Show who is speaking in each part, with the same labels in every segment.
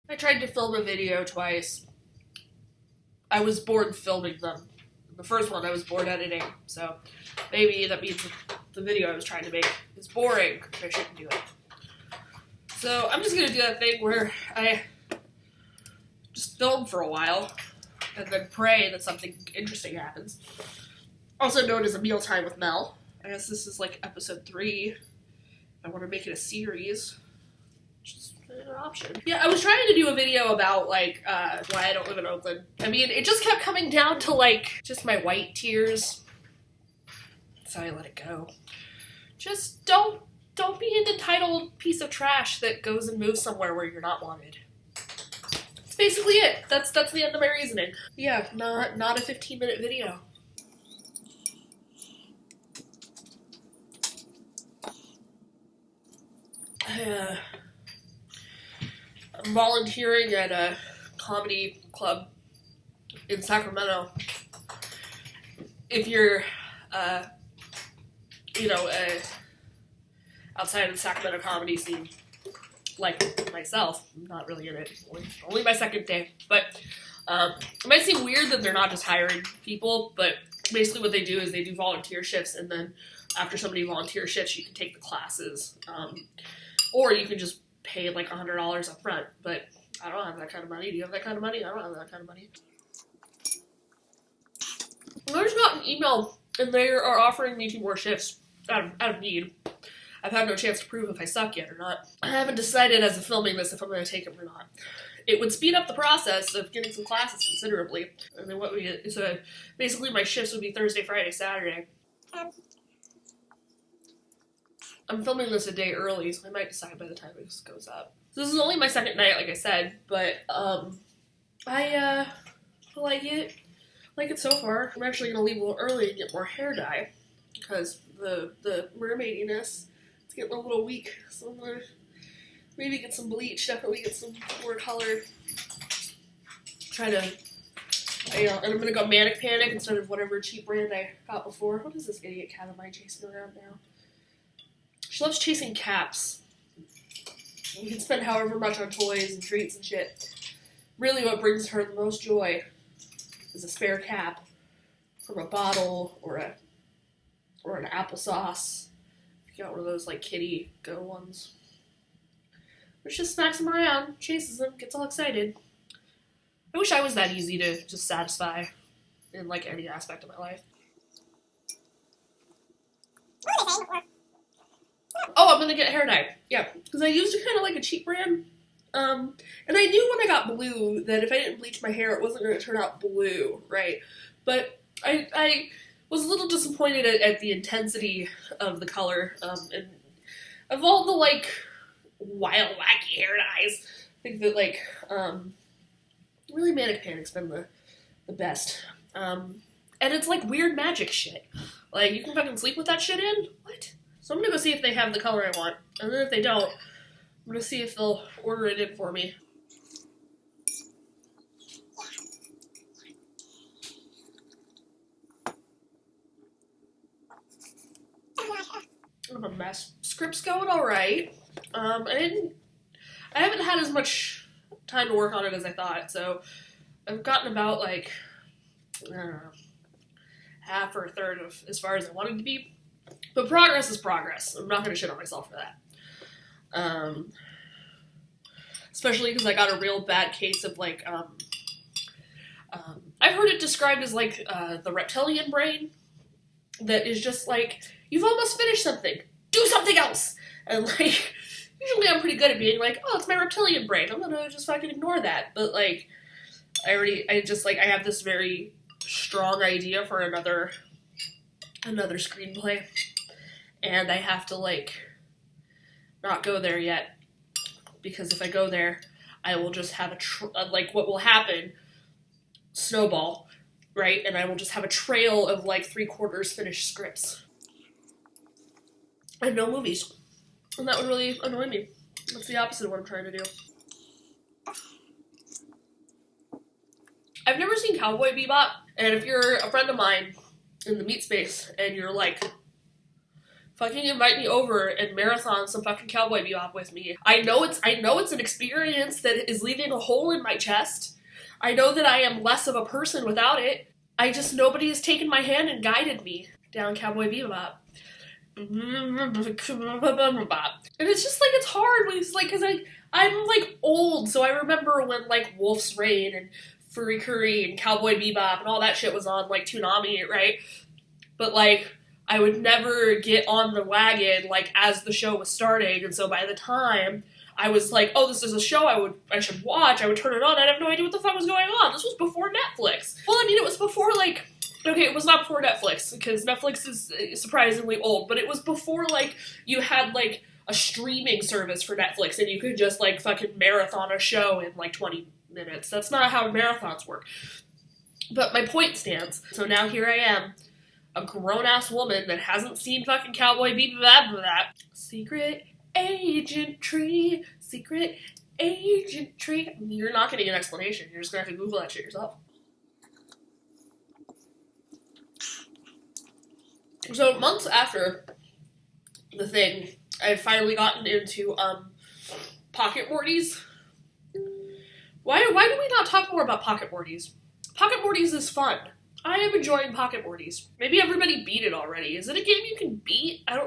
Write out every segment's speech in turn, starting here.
Speaker 1: I tried to film a video twice. I was bored filming them. The first one I was bored editing, so maybe that means the video I was trying to make is boring, and I shouldn't do it. So I'm just gonna do that thing where I just film for a while and then pray that something interesting happens. Also known as a mealtime with Mel. I guess this is like episode 3. I want to make it a series. Just an option. Yeah, I was trying to do a video about like why I don't live in Oakland. I mean, it just kept coming down to like just my white tears. So I let it go. Just don't be an entitled piece of trash that goes and moves somewhere where you're not wanted. That's basically it. That's the end of my reasoning. Yeah, not a 15-minute video. I'm volunteering at a comedy club in Sacramento. If you're, outside of the Sacramento comedy scene, like myself, I'm not really in it. Only my second day. But it might seem weird that they're not just hiring people, but basically what they do is they do volunteer shifts, and then after so many volunteer shifts, you can take the classes. Or you can just pay like $100 up front, but I don't have that kind of money. Do you have that kind of money? I don't have that kind of money. I just got an email, and they are offering me 2 more shifts out of need. I've had no chance to prove if I suck yet or not. I haven't decided as of filming this if I'm going to take them or not. It would speed up the process of getting some classes considerably. And then so basically my shifts would be Thursday, Friday, Saturday. I'm filming this a day early, so I might decide by the time this goes up. So this is only my second night, like I said, but I like it. Like it so far. I'm actually gonna leave a little early and get more hair dye because the mermaidiness is getting a little weak. So I'm gonna maybe get some bleach. Definitely get some more color. Try to, and I'm gonna go Manic Panic instead of whatever cheap brand I got before. What is this idiot cat of mine chasing around now? She loves chasing caps. You can spend however much on toys and treats and shit. Really what brings her the most joy is a spare cap from a bottle or an applesauce. You got one of those like kitty go ones. Which just smacks him around, chases him, gets all excited. I wish I was that easy to just satisfy in like any aspect of my life. Oh, I'm gonna get hair dye. Yeah, because I used it kind of like a cheap brand. And I knew when I got blue that if I didn't bleach my hair, it wasn't going to turn out blue, right? But I was a little disappointed at the intensity of the color. And of all the, like, wild, wacky hair dyes, I think that, like, really Manic Panic's been the best. And it's, like, weird magic shit. Like, you can fucking sleep with that shit in? What? So I'm going to go see if they have the color I want. And then if they don't, I'm going to see if they'll order it in for me. I'm a mess. Script's going alright. I haven't had as much time to work on it as I thought, so I've gotten about, like, I don't know, half or a third of as far as I wanted to be. But progress is progress. I'm not going to shit on myself for that. Especially because I got a real bad case of, like, I've heard it described as, like, the reptilian brain that is just, like, you've almost finished something. Do something else! And, like, usually I'm pretty good at being like, oh, it's my reptilian brain. I'm gonna just fucking ignore that. But, like, I have this very strong idea for another screenplay. And I have to, like, not go there yet. Because if I go there, I will just have what will happen, snowball, right? And I will just have a trail of, like, 3/4 finished scripts. And no movies. And that would really annoy me. That's the opposite of what I'm trying to do. I've never seen Cowboy Bebop, and if you're a friend of mine in the meat space, and you're, like, Fucking invite me over and marathon some fucking Cowboy Bebop with me. I know it's an experience that is leaving a hole in my chest. I know that I am less of a person without it. Nobody has taken my hand and guided me down Cowboy Bebop. And it's just like, it's hard when it's like, cause I'm like old, so I remember when like Wolf's Rain and Furry Curry and Cowboy Bebop and all that shit was on like Toonami, right? But like, I would never get on the wagon like as the show was starting, and so by the time I was like, oh, this is a show I should watch, I would turn it on, I'd have no idea what the fuck was going on. This was before Netflix. Well, I mean, it was before like, okay, it was not before Netflix, because Netflix is surprisingly old, but it was before like you had like a streaming service for Netflix and you could just like fucking marathon a show in like 20 minutes. That's not how marathons work. But my point stands. So now here I am, a grown-ass woman that hasn't seen fucking Cowboy Bebop. Secret agent tree. You're not getting an explanation. You're just gonna have to Google that shit yourself. So months after the thing, I had finally gotten into Pocket Mortys. Why do we not talk more about Pocket Mortys? Pocket Mortys is fun. I am enjoying Pocket Mortys. Maybe everybody beat it already. Is it a game you can beat? Seems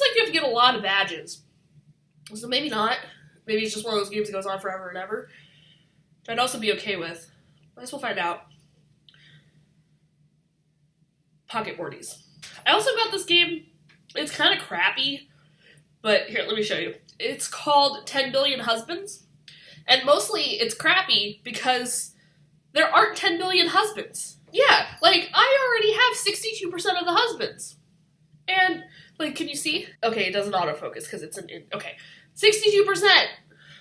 Speaker 1: like you have to get a lot of badges. So maybe not. Maybe it's just one of those games that goes on forever and ever. I'd also be okay with. I guess we'll find out. Pocket Mortys. I also got this game. It's kind of crappy, but here, let me show you. It's called 10 Billion Husbands, and mostly it's crappy because there aren't 10 billion husbands. Yeah, like, I already have 62% of the husbands. And, like, can you see? Okay, it doesn't autofocus because it's okay. 62%!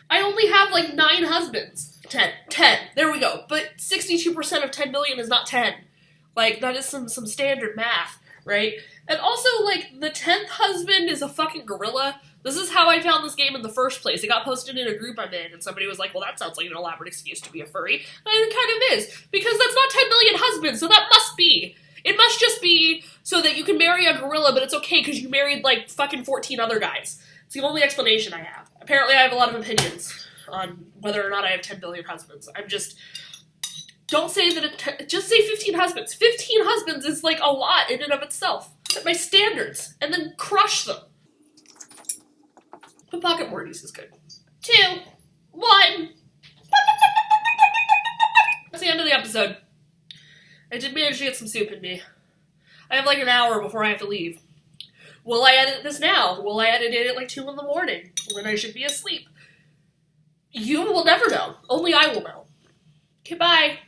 Speaker 1: I only have, like, 9 husbands. 10. There we go. But 62% of 10 billion is not 10. Like, that is some standard math, right? And also, like, the 10th husband is a fucking gorilla. This is how I found this game in the first place. It got posted in a group I'm in, and somebody was like, well, that sounds like an elaborate excuse to be a furry. And it kind of is, because that's not 10 million husbands, so that must be. It must just be so that you can marry a gorilla, but it's okay because you married, like, fucking 14 other guys. It's the only explanation I have. Apparently I have a lot of opinions on whether or not I have 10 billion husbands. Don't say that just say 15 husbands. 15 husbands is, like, a lot in and of itself. Set my standards, and then crush them. But Pocket Mortys is good. 2, 1. That's the end of the episode. I did manage to get some soup in me. I have like an hour before I have to leave. Will I edit this now? Will I edit it at like 2 in the morning when I should be asleep? You will never know. Only I will know. Okay, bye.